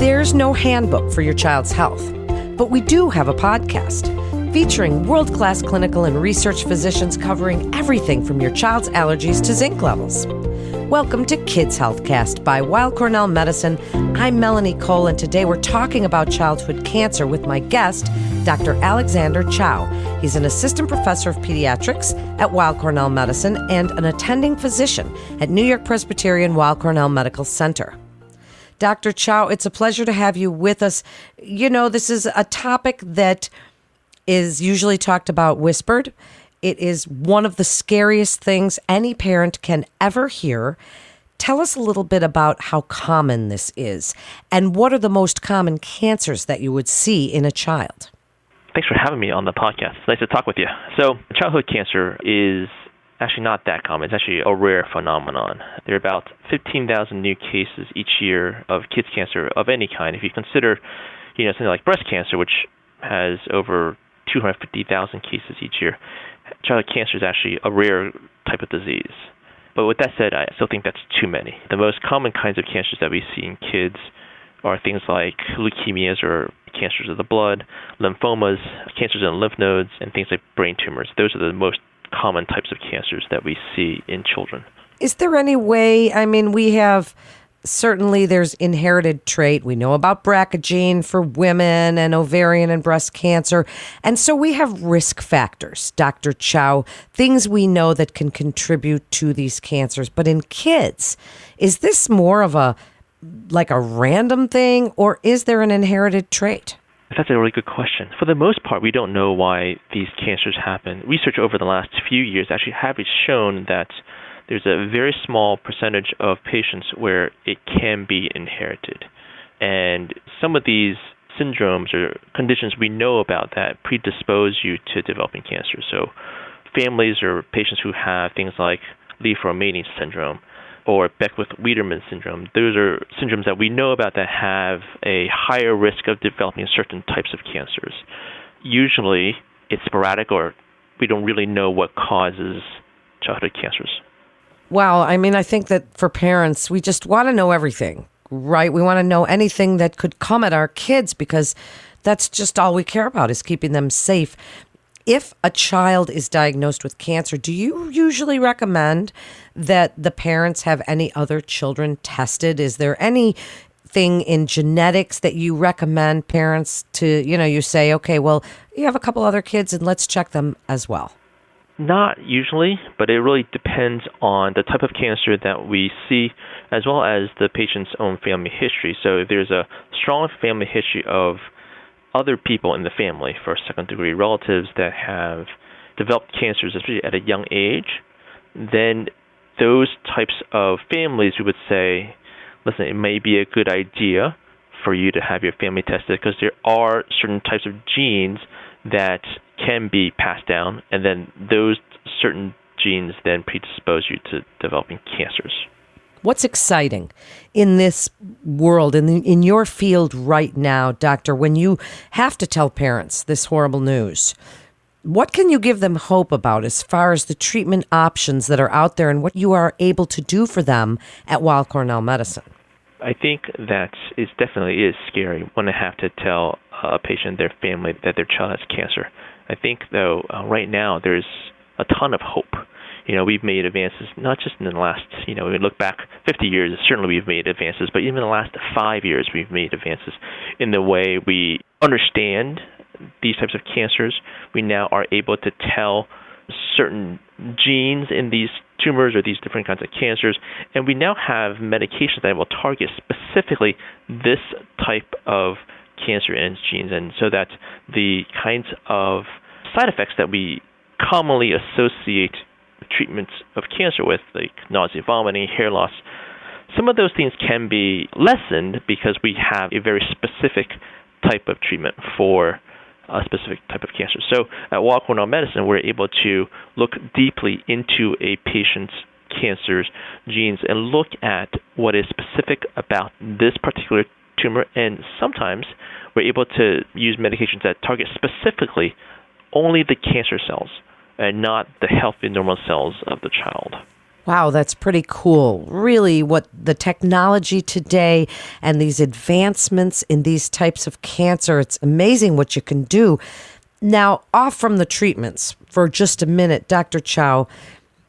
There's no handbook for your child's health, but we do have a podcast featuring world-class clinical and research physicians covering everything from your child's allergies to zinc levels. Welcome to Kids Healthcast by Weill Cornell Medicine. I'm Melanie Cole, and today we're talking about childhood cancer with my guest, Dr. Alexander Chow. He's an assistant professor of pediatrics at Weill Cornell Medicine and an attending physician at New York Presbyterian Weill Cornell Medical Center. Dr. Chow, it's a pleasure to have you with us. You know, this is a topic that is usually talked about whispered. It is one of the scariest things any parent can ever hear. Tell us a little bit about how common this is, and what are the most common cancers that you would see in a child? Thanks for having me on the podcast. It's nice to talk with you. So childhood cancer is actually not that common. It's actually a rare phenomenon. There are about 15,000 new cases each year of kids' cancer of any kind. If you consider, something like breast cancer, which has over 250,000 cases each year, childhood cancer is actually a rare type of disease. But with that said, I still think that's too many. The most common kinds of cancers that we see in kids are things like leukemias or cancers of the blood, lymphomas, cancers in lymph nodes, and things like brain tumors. Those are the most common types of cancers that we see in children. Is there any way, certainly there's inherited trait. We know about BRCA gene for women and ovarian and breast cancer. And so we have risk factors, Dr. Chow, things we know that can contribute to these cancers. But in kids, is this more of a random thing, or is there an inherited trait? That's a really good question. For the most part, we don't know why these cancers happen. Research over the last few years actually have shown that there's a very small percentage of patients where it can be inherited. And some of these syndromes or conditions we know about that predispose you to developing cancer. So families or patients who have things like Li-Fraumeni syndrome or Beckwith-Wiedemann syndrome, those are syndromes that we know about that have a higher risk of developing certain types of cancers. Usually it's sporadic, or we don't really know what causes childhood cancers. Wow. I think that for parents, we just want to know everything, right? We want to know anything that could come at our kids, because that's just all we care about, is keeping them safe. If a child is diagnosed with cancer, do you usually recommend that the parents have any other children tested? Is there anything in genetics that you recommend parents to, you say, okay, well, you have a couple other kids and let's check them as well? Not usually, but it really depends on the type of cancer that we see, as well as the patient's own family history. So if there's a strong family history of other people in the family, first, second-degree relatives that have developed cancers, especially at a young age, then those types of families, we would say, listen, it may be a good idea for you to have your family tested, because there are certain types of genes that can be passed down, and then those certain genes then predispose you to developing cancers. What's exciting in this world, in your field right now, doctor, when you have to tell parents this horrible news? What can you give them hope about as far as the treatment options that are out there and what you are able to do for them at Weill Cornell Medicine? I think that it definitely is scary when they have to tell a patient, their family, that their child has cancer. I think, though, right now there's a ton of hope. We've made advances, not just in the last, we look back 50 years, certainly we've made advances, but even in the last 5 years we've made advances in the way we understand these types of cancers. We now are able to tell certain genes in these tumors or these different kinds of cancers, and we now have medications that will target specifically this type of cancer and its genes, and so that the kinds of side effects that we commonly associate treatments of cancer with, like nausea, vomiting, hair loss, some of those things can be lessened because we have a very specific type of treatment for a specific type of cancer. So at Weill Cornell Medicine, we're able to look deeply into a patient's cancer's genes and look at what is specific about this particular tumor, and sometimes we're able to use medications that target specifically only the cancer cells and not the healthy normal cells of the child. Wow, that's pretty cool. Really, what the technology today and these advancements in these types of cancer, it's amazing what you can do. Now, off from the treatments for just a minute, Dr. Chow,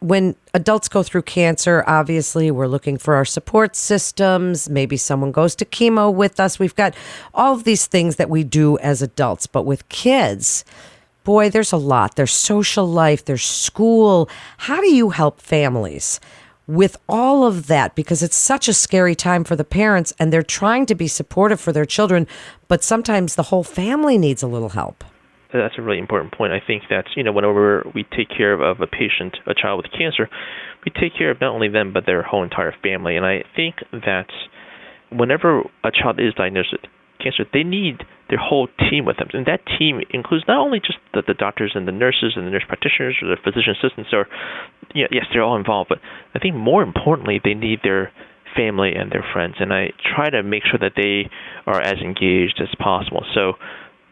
when adults go through cancer, obviously we're looking for our support systems. Maybe someone goes to chemo with us. We've got all of these things that we do as adults. But with kids, boy, there's a lot. There's social life, there's school. How do you help families with all of that? Because it's such a scary time for the parents and they're trying to be supportive for their children, but sometimes the whole family needs a little help. That's a really important point. I think that, whenever we take care of a patient, a child with cancer, we take care of not only them, but their whole entire family. And I think that whenever a child is diagnosed with cancer, they need their whole team with them. And that team includes not only just the doctors and the nurses and the nurse practitioners or the physician assistants, yes, they're all involved, but I think more importantly, they need their family and their friends. And I try to make sure that they are as engaged as possible. So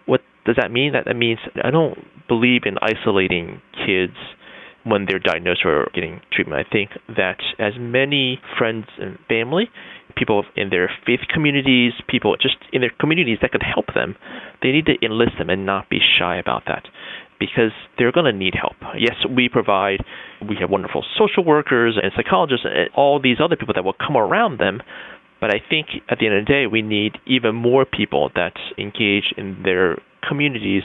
what does that mean? That means I don't believe in isolating kids when they're diagnosed or getting treatment. I think that as many friends and family, people in their faith communities, people just in their communities that could help them, they need to enlist them and not be shy about that, because they're going to need help. Yes, we have wonderful social workers and psychologists and all these other people that will come around them. But I think at the end of the day, we need even more people that engage in their communities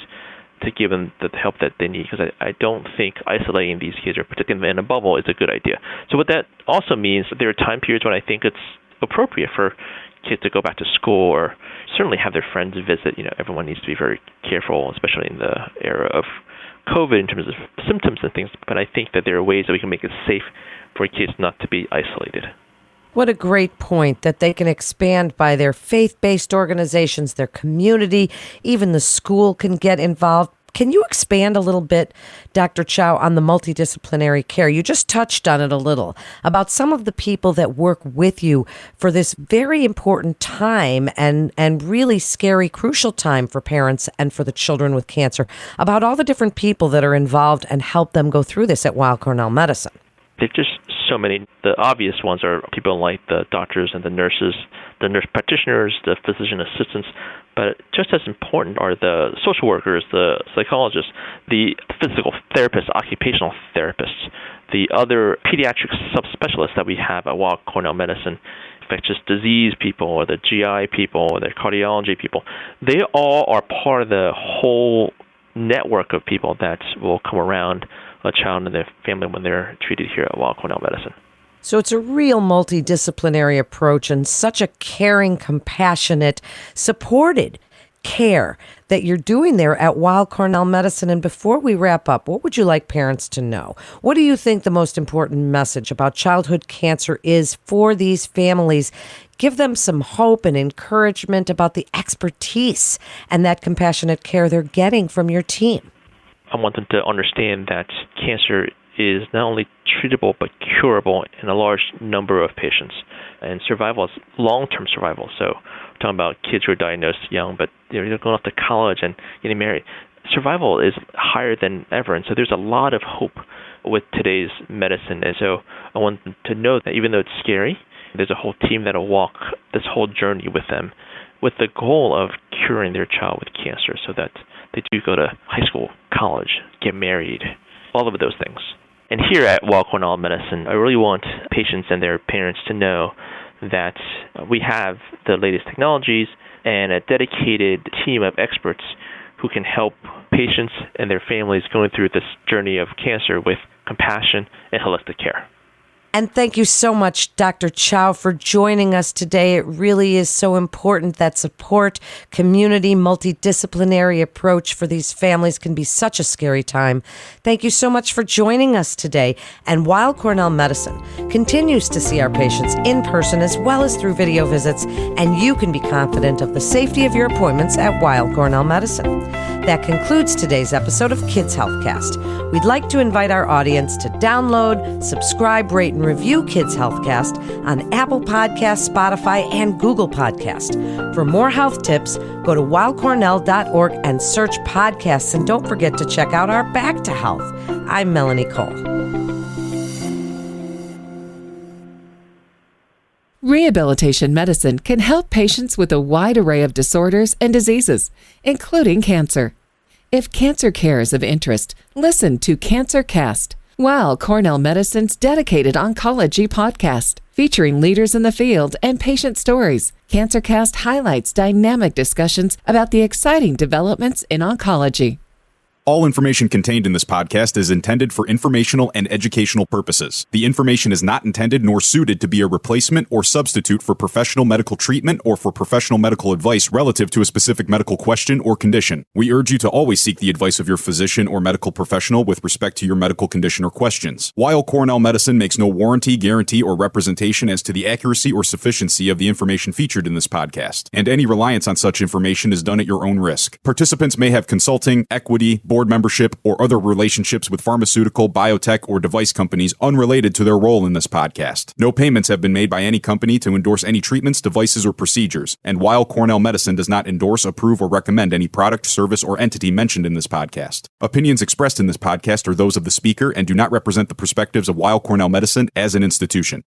to give them the help that they need, because I don't think isolating these kids or protecting them in a bubble is a good idea. So what that also means, there are time periods when I think it's appropriate for kids to go back to school or certainly have their friends visit. Everyone needs to be very careful, especially in the era of COVID in terms of symptoms and things. But I think that there are ways that we can make it safe for kids not to be isolated. What a great point, that they can expand by their faith-based organizations, their community, even the school can get involved. Can you expand a little bit, Dr. Chow, on the multidisciplinary care? You just touched on it a little, about some of the people that work with you for this very important time and really scary, crucial time for parents and for the children with cancer, about all the different people that are involved and help them go through this at Weill Cornell Medicine. There's just so many. The obvious ones are people like the doctors and the nurses, the nurse practitioners, the physician assistants. But just as important are the social workers, the psychologists, the physical therapists, occupational therapists, the other pediatric subspecialists that we have at Weill Cornell Medicine, infectious disease people, or the GI people, or the cardiology people. They all are part of the whole network of people that will come around a child and their family when they're treated here at Weill Cornell Medicine. So it's a real multidisciplinary approach and such a caring, compassionate, supported care that you're doing there at Weill Cornell Medicine. And before we wrap up, what would you like parents to know? What do you think the most important message about childhood cancer is for these families? Give them some hope and encouragement about the expertise and that compassionate care they're getting from your team. I want them to understand that cancer is not only treatable but curable in a large number of patients. And survival is long-term survival. So we're talking about kids who are diagnosed young, but they're going off to college and getting married. Survival is higher than ever, and so there's a lot of hope with today's medicine. And so I want them to know that even though it's scary, there's a whole team that will walk this whole journey with them with the goal of curing their child with cancer so that they do go to high school, college, get married, all of those things. And here at Weill Cornell Medicine, I really want patients and their parents to know that we have the latest technologies and a dedicated team of experts who can help patients and their families going through this journey of cancer with compassion and holistic care. And thank you so much, Dr. Chow, for joining us today. It really is so important that support, community, multidisciplinary approach for these families can be such a scary time. Thank you so much for joining us today. And Weill Cornell Medicine continues to see our patients in person as well as through video visits, and you can be confident of the safety of your appointments at Weill Cornell Medicine. That concludes today's episode of Kids Healthcast. We'd like to invite our audience to download, subscribe, rate, and review Kids Healthcast on Apple Podcasts, Spotify, and Google Podcast. For more health tips, go to weillcornell.org and search podcasts. And don't forget to check out our Back to Health. I'm Melanie Cole. Rehabilitation medicine can help patients with a wide array of disorders and diseases, including cancer. If cancer care is of interest, listen to CancerCast, Weill Cornell Medicine's dedicated oncology podcast. Featuring leaders in the field and patient stories, CancerCast highlights dynamic discussions about the exciting developments in oncology. All information contained in this podcast is intended for informational and educational purposes. The information is not intended nor suited to be a replacement or substitute for professional medical treatment or for professional medical advice relative to a specific medical question or condition. We urge you to always seek the advice of your physician or medical professional with respect to your medical condition or questions. Weill Cornell Medicine makes no warranty, guarantee, or representation as to the accuracy or sufficiency of the information featured in this podcast, and any reliance on such information is done at your own risk. Participants may have consulting, equity, board membership, or other relationships with pharmaceutical, biotech, or device companies unrelated to their role in this podcast. No payments have been made by any company to endorse any treatments, devices, or procedures, and Weill Cornell Medicine does not endorse, approve, or recommend any product, service, or entity mentioned in this podcast. Opinions expressed in this podcast are those of the speaker and do not represent the perspectives of Weill Cornell Medicine as an institution.